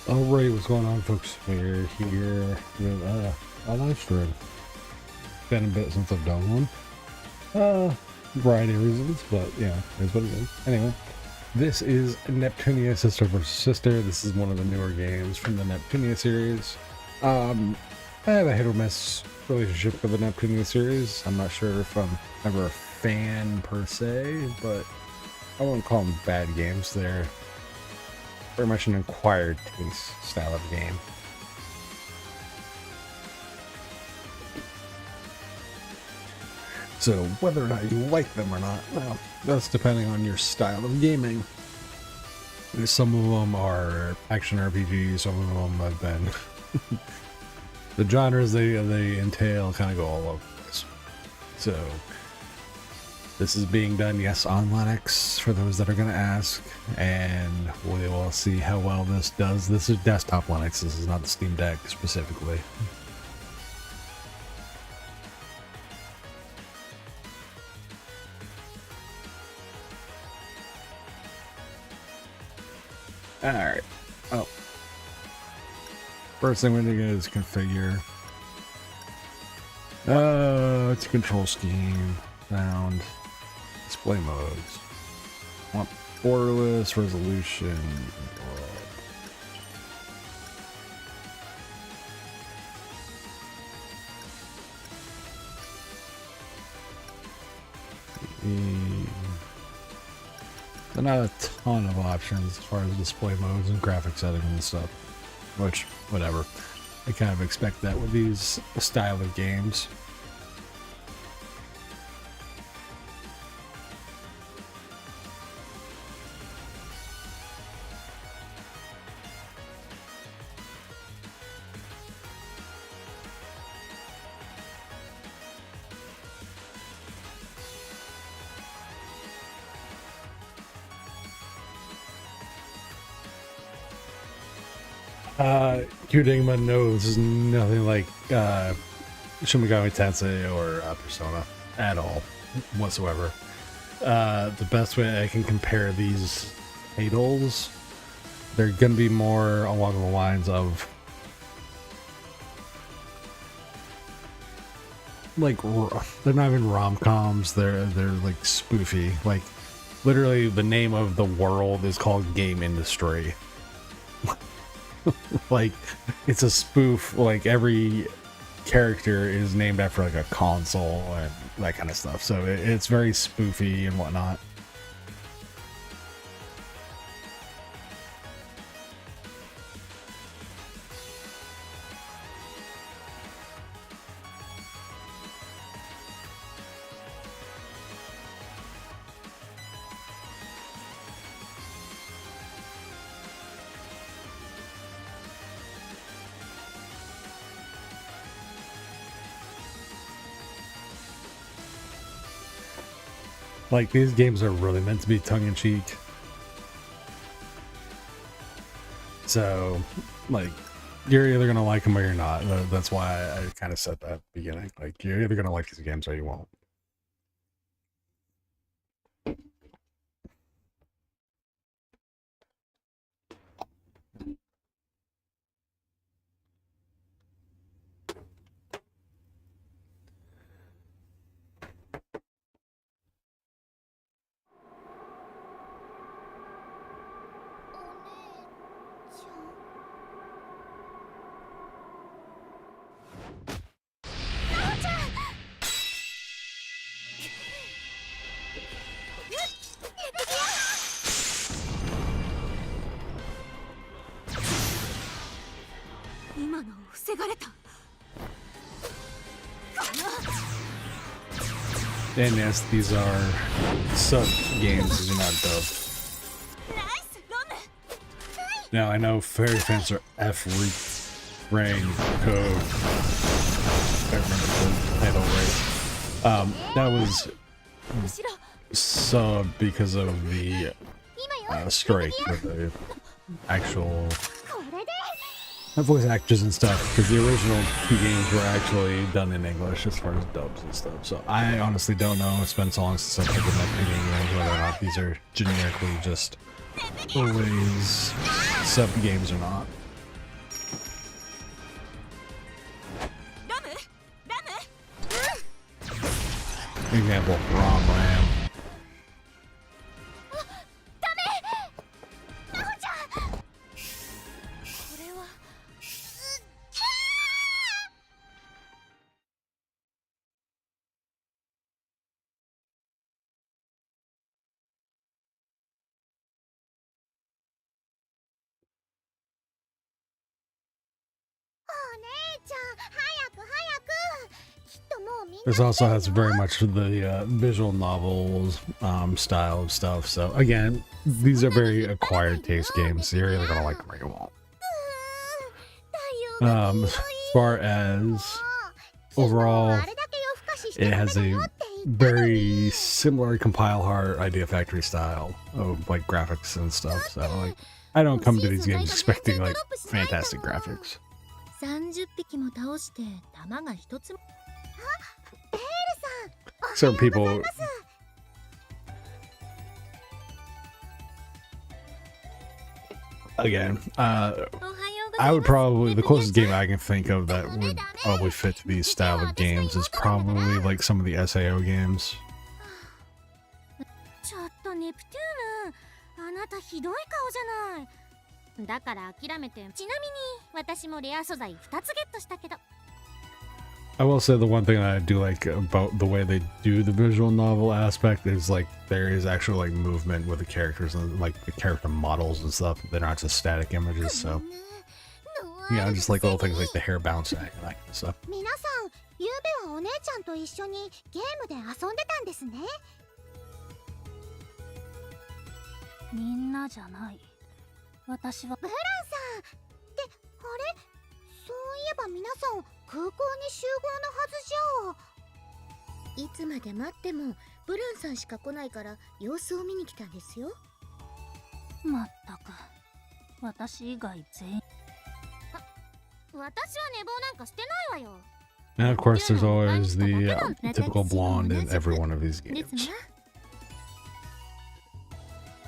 Alright, what's going on, folks? We're here with a live stream. Been a bit since I've done one. Variety of reasons, but yeah, it's what it is. Anyway, this is Neptunia Sister vs. Sister. This is one of the newer games from the Neptunia series. I have a hit or miss relationship with the Neptunia series. I'm not sure if I'm ever a fan per se, but I wouldn't call them bad games. They're very much an acquired taste style of game. So whether or not you like them or not, well, that's depending on your style of gaming. Some of them are action RPGs, some of them have been the genres they entail kind of go all over the place. So this is being done, yes, on Linux, for those that are going to ask, and we will see how well this does. This is desktop Linux, this is not the Steam Deck specifically. Alright, oh. First thing we're going to do is configure. It's a control scheme, sound. Display modes. Want borderless resolution. There are not a ton of options as far as display modes and graphic settings and stuff. Which, whatever. I kind of expect that with these style of games. Q Digma, no, this is nothing like Shin Megami Tensei or Persona at all, whatsoever. The best way I can compare these titles, they're gonna be more along the lines of like, they're not even rom-coms, they're like spoofy. Like, literally the name of the world is called Game Industry. Like, it's a spoof. Like, every character is named after like a console and that kind of stuff, so it's very spoofy and whatnot. Like, these games are really meant to be tongue-in-cheek. So, like, you're either gonna like them or you're not. That's why I kind of said that at the beginning. Like, you're either gonna like these games or you won't. And yes, these are sub games, these are not dubbed. Now, I know fairy fans are F-Ring code. If I remember the title right. That was sub because of the strike with the actual voice actors and stuff, because the original two games were actually done in English as far as dubs and stuff. So I honestly don't know. It's been so long since I've played the Neptunia games whether or not these are generically just always sub games or not. Example, ROM RAM. This also has very much the visual novels style of stuff. So again, these are very acquired taste games. You're either gonna like them or you won't. As far as overall, it has a very similar compile heart Idea Factory style of like graphics and stuff. So like, I don't come to these games expecting like fantastic graphics. Certain people, again, I would probably, the closest game I can think of that would probably fit to these style of games is probably like some of the SAO games. I will say the one thing that I do like about the way they do the visual novel aspect is like there is actual like movement with the characters and like the character models and stuff. They're not just static images, so yeah, just like little things like the hair bouncing and that kind of stuff. And of course, there's always the typical blonde in every one of these games.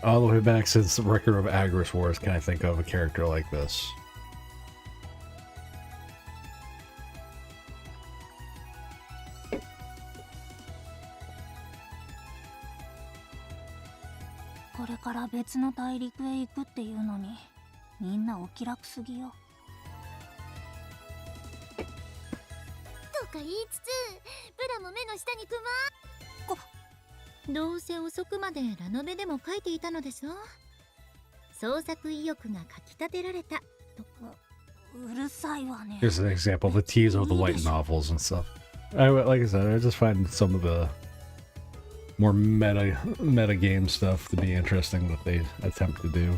All the way back since the Record of Agris Wars, can I think of a character like this? Here's an example, the teaser of the light novels and stuff. Like I said, I just find some of the more meta game stuff to be interesting that they attempt to do.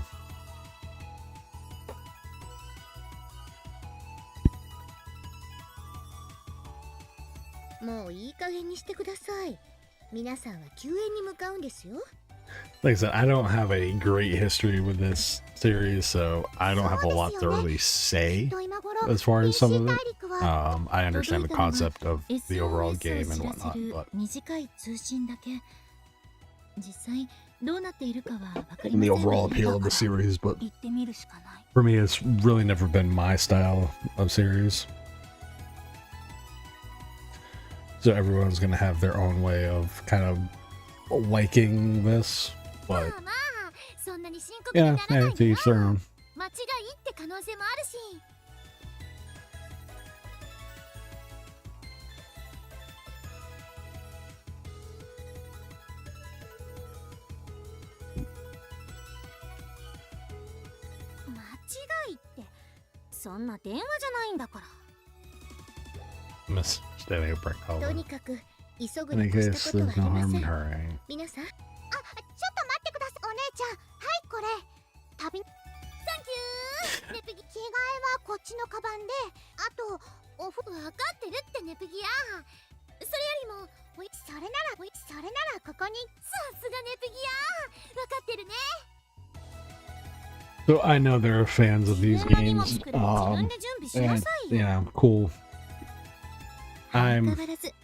Like I said, I don't have a great history with this series, so I don't have a lot to really say as far as some of it. I understand the concept of the overall game and whatnot, but and the overall appeal of the series, but for me, it's really never been my style of series. So everyone's gonna have their own way of kind of liking this, but yeah, to each their own. Miss standing a brick hole. In any case, there's no harm in hurrying. So I know there are fans of these games, and yeah, cool. I'm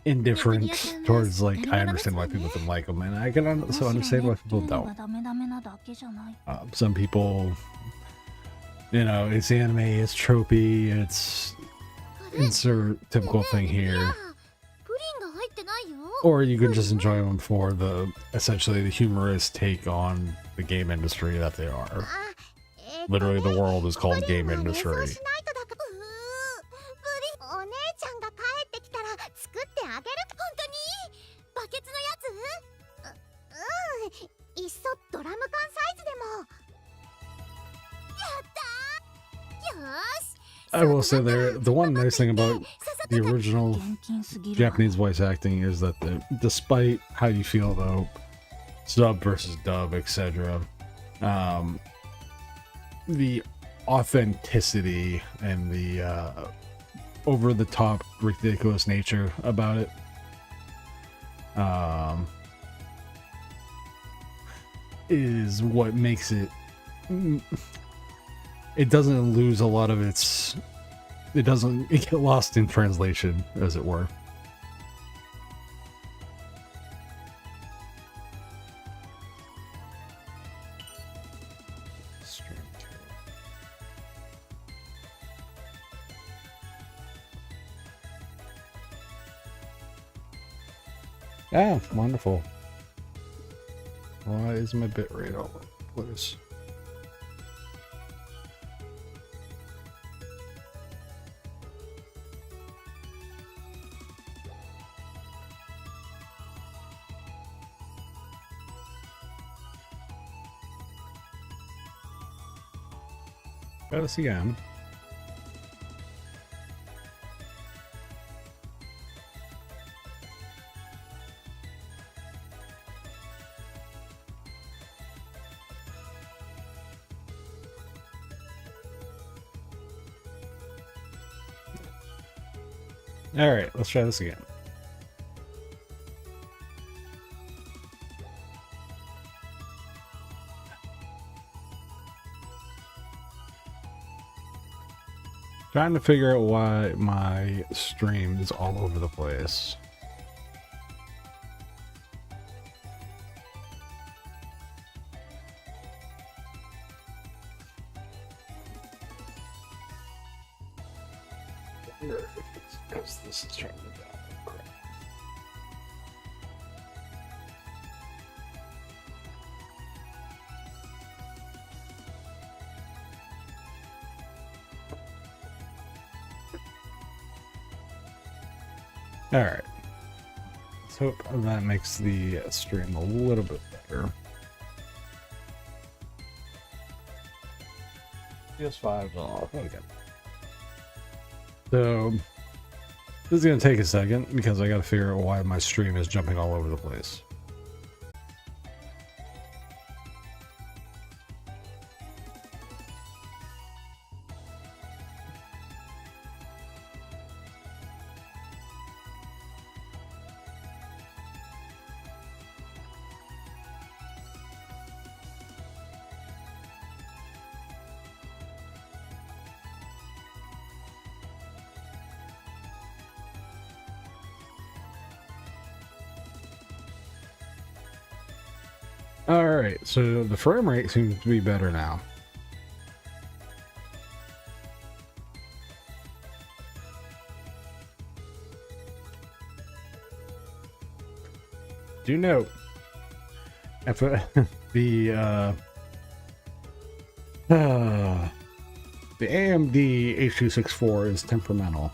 indifferent towards, like, I understand why people don't like them, and I can also understand why people don't. Some people, you know, it's anime, it's tropey, it's insert typical thing here. or you can just enjoy them for the essentially the humorous take on the game industry that they are. Literally, the world is called game industry. I will say the one nice thing about the original Japanese voice acting is that despite how you feel about sub versus dub, etc., the authenticity and the over-the-top ridiculous nature about it is what makes it. It doesn't lose a lot of its. It doesn't get lost in translation, as it were. Ah, wonderful. Why is my bitrate all over the place? Try this again. All right, let's try this again. Trying to figure out why my stream is all over the place. Because this is trying to download crap. All right. Let's hope that makes the stream a little bit better. PS5's off. Okay. So this is going to take a second because I got to figure out why my stream is jumping all over the place. Alright, so the frame rate seems to be better now. Do note, if the AMD H.264 is temperamental.